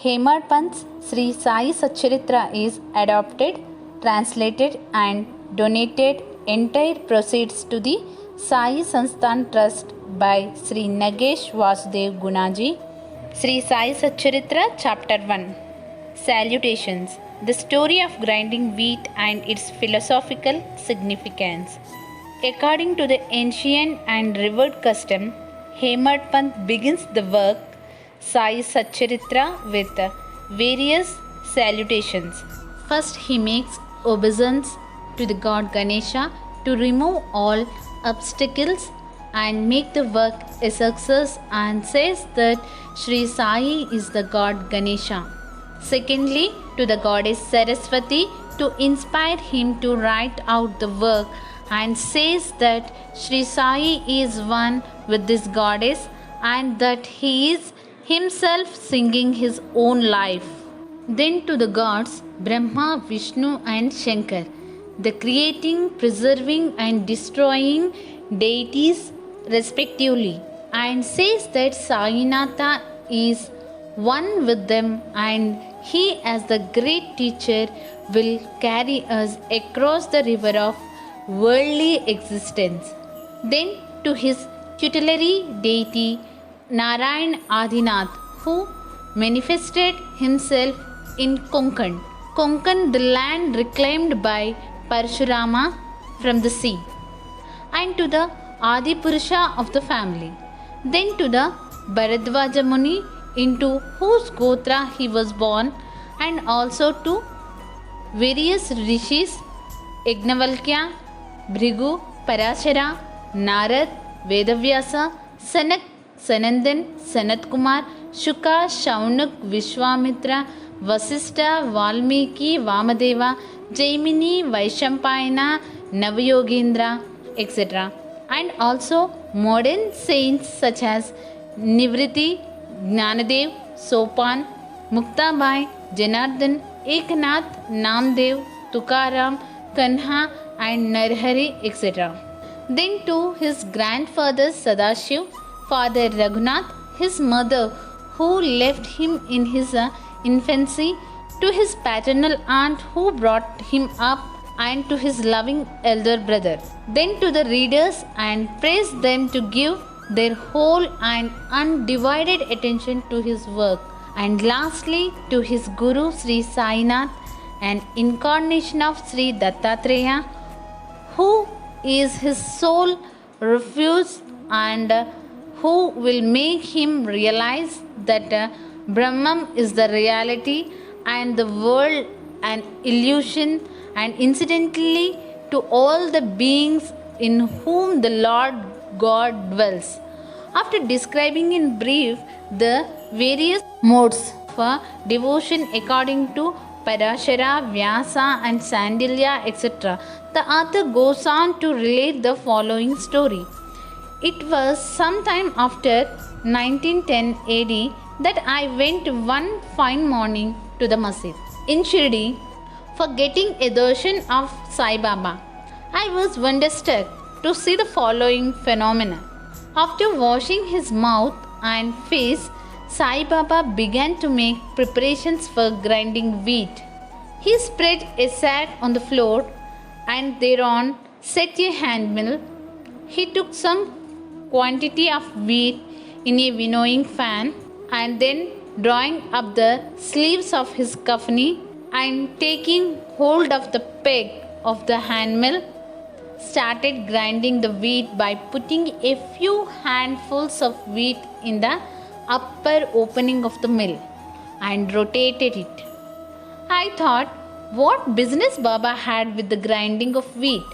Hemadpant's Sri Sai Satcharitra is adopted, translated and donated entire proceeds to the Sai Sansthan Trust by Sri Nagesh Vasudev Gunaji. Sri Sai Satcharitra Chapter 1. Salutations. The story of grinding wheat and its philosophical significance. According to the ancient and revered custom, Hemadpant begins the work Sai Satcharitra with various salutations. First, he makes obeisance to the god Ganesha to remove all obstacles and make the work a success, and says that Sri Sai is the god Ganesha. Secondly, to the goddess Saraswati to inspire him to write out the work, and says that Sri Sai is one with this goddess and that he is himself singing his own life. Then to the gods Brahma, Vishnu and Shankar, the creating, preserving and destroying deities respectively, and says that Sainatha is one with them and he as the great teacher will carry us across the river of worldly existence. Then to his tutelary deity Narayan Adinath, who manifested himself in Konkan. Konkan, the land reclaimed by Parshurama from the sea. And to the Adipurusha of the family. Then to the Bharadvaja Muni, into whose Gotra he was born, and also to various rishis Yagnavalkya, Bhrigu, Parashara, Narad, Vedavyasa, Sanak, Sanandan, Sanat Kumar, Shuka, Shaunuk, Vishwamitra, Vasistha, Valmiki, Vamadeva, Jaimini, Vaishampayana, Navayogendra, etc. And also modern saints such as Nivriti, Gnanadev, Sopan, Muktabai, Janardhan, Eknath, Namdev, Tukaram, Kanha and Narhari, etc. Then to his grandfather Sadashiv, Father Raghunath, his mother who left him in his infancy, to his paternal aunt who brought him up, and to his loving elder brother. Then to the readers, and praise them to give their whole and undivided attention to his work. And lastly, to his Guru Sri Sainath, an incarnation of Sri Dattatreya, who is his sole refuge and who will make him realize that Brahman is the reality and the world an illusion, and incidentally to all the beings in whom the Lord God dwells. After describing in brief the various modes of devotion according to Parashara, Vyasa and Sandilya, etc., the author goes on to relate the following story. It was sometime after 1910 AD that I went one fine morning to the masjid in Shirdi for getting a darshan of Sai Baba. I was wonderstruck to see the following phenomena. After washing his mouth and face, Sai Baba began to make preparations for grinding wheat. He spread a sack on the floor and thereon set a handmill. He took some quantity of wheat in a winnowing fan, and then drawing up the sleeves of his kafni and taking hold of the peg of the handmill, started grinding the wheat by putting a few handfuls of wheat in the upper opening of the mill and rotated it. I thought, what business Baba had with the grinding of wheat,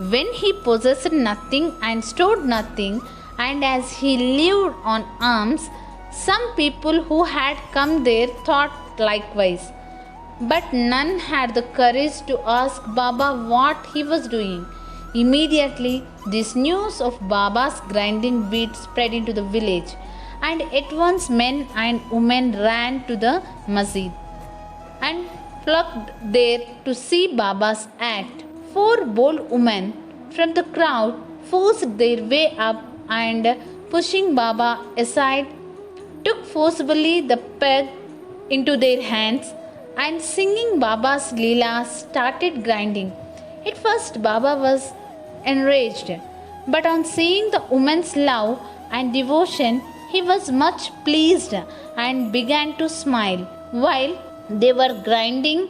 when he possessed nothing and stored nothing, and as he lived on alms. Some people who had come there thought likewise, but none had the courage to ask Baba what he was doing. Immediately, this news of Baba's grinding wheat spread into the village, and at once men and women ran to the masjid and flocked there to see Baba's act. 4 bold women from the crowd forced their way up and, pushing Baba aside, took forcibly the peg into their hands and singing Baba's Leela started grinding. At first, Baba was enraged, but on seeing the woman's love and devotion, he was much pleased and began to smile. While they were grinding,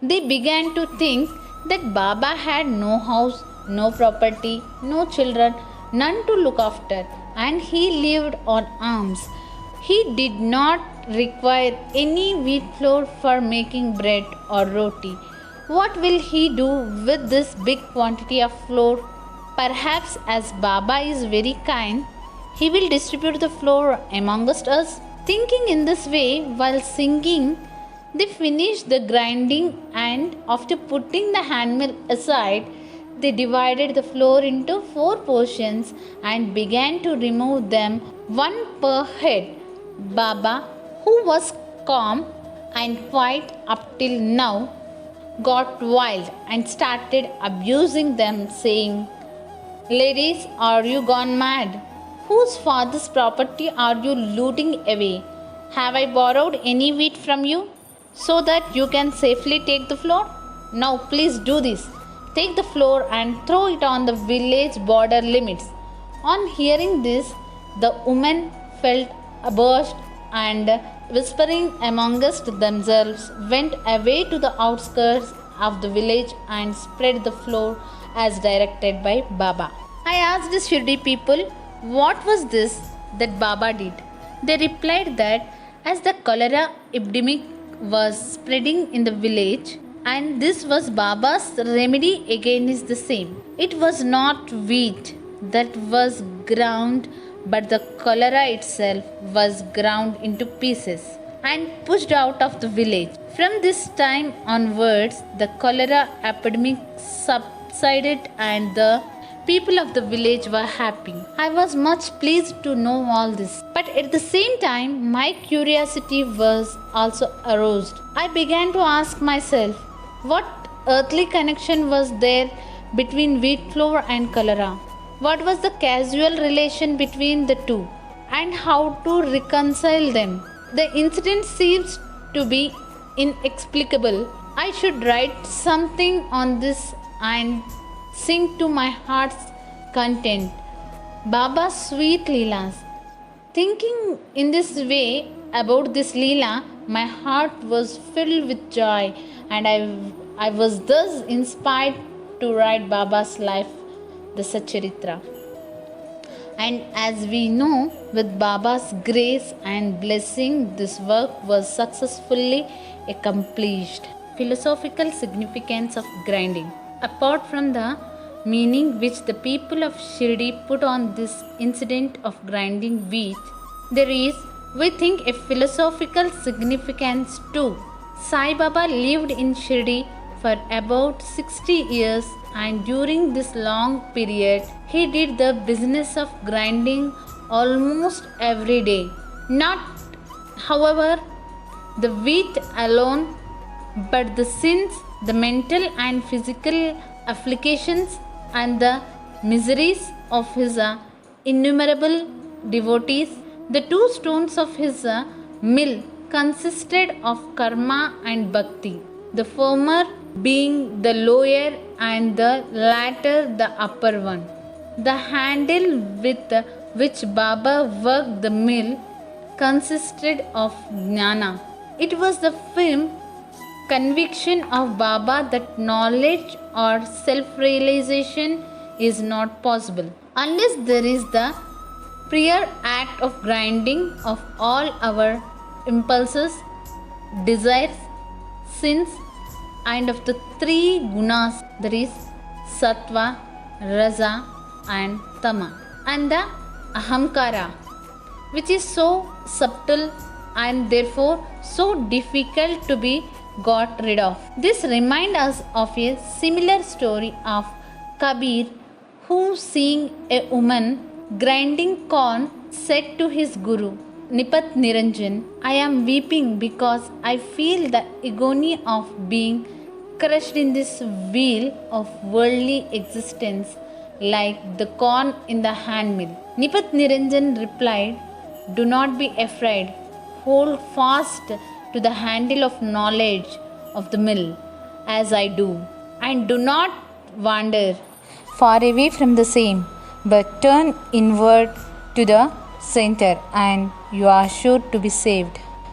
they began to think that Baba had no house, no property, no children, none to look after, and he lived on alms. He did not require any wheat flour for making bread or roti. What will he do with this big quantity of flour? Perhaps, as Baba is very kind, he will distribute the flour amongst us. Thinking in this way while singing, they finished the grinding, and after putting the handmill aside, they divided the flour into 4 portions and began to remove them one per head. Baba, who was calm and quiet up till now, got wild and started abusing them, saying, "Ladies, are you gone mad? Whose father's property are you looting away? Have I borrowed any wheat from you so that you can safely take the flour? Now please do this. Take the flour and throw it on the village border limits." On hearing this, the women felt abashed and, whispering amongst themselves, went away to the outskirts of the village and spread the flour as directed by Baba. I asked the Shirdi people what was this that Baba did. They replied that as the cholera epidemic was spreading in the village, and this was Baba's remedy against the same. It was not wheat that was ground, but the cholera itself was ground into pieces and pushed out of the village. From this time onwards, the cholera epidemic subsided and the people of the village were happy. I was much pleased to know all this, but at the same time, my curiosity was also aroused. I began to ask myself, what earthly connection was there between wheat flour and cholera? What was the causal relation between the two, and how to reconcile them? The incident seems to be inexplicable. I should write something on this and sing to my heart's content Baba's sweet Leelas. Thinking in this way about this Leela, my heart was filled with joy, and I was thus inspired to write Baba's life, the Satcharitra. And as we know, with Baba's grace and blessing, this work was successfully accomplished. Philosophical significance of grinding. Apart from the meaning which the people of Shirdi put on this incident of grinding wheat, there is, we think, a philosophical significance too. Sai Baba lived in Shirdi for about 60 years, and during this long period, he did the business of grinding almost every day. Not, however, the wheat alone, but the sins, the mental and physical afflictions, and the miseries of his innumerable devotees. The 2 stones of his mill consisted of karma and bhakti, the former being the lower and the latter the upper one. The handle with which Baba worked the mill consisted of jnana. It was the firm conviction of Baba that knowledge or self-realization is not possible unless there is the prior act of grinding of all our impulses, desires, sins, and of the 3 gunas, that is sattva, rasa, and tama, and the ahamkara, which is so subtle and therefore so difficult to be got rid of. This reminds us of a similar story of Kabir, who, seeing a woman grinding corn, said to his guru, Nipat Niranjan, I am weeping because I feel the agony of being crushed in this wheel of worldly existence like the corn in the handmill. Nipat Niranjan replied, Do not be afraid. Hold fast to the handle of knowledge of the mill as I do, and do not wander far away from the same, but turn inward to the center, and you are sure to be saved.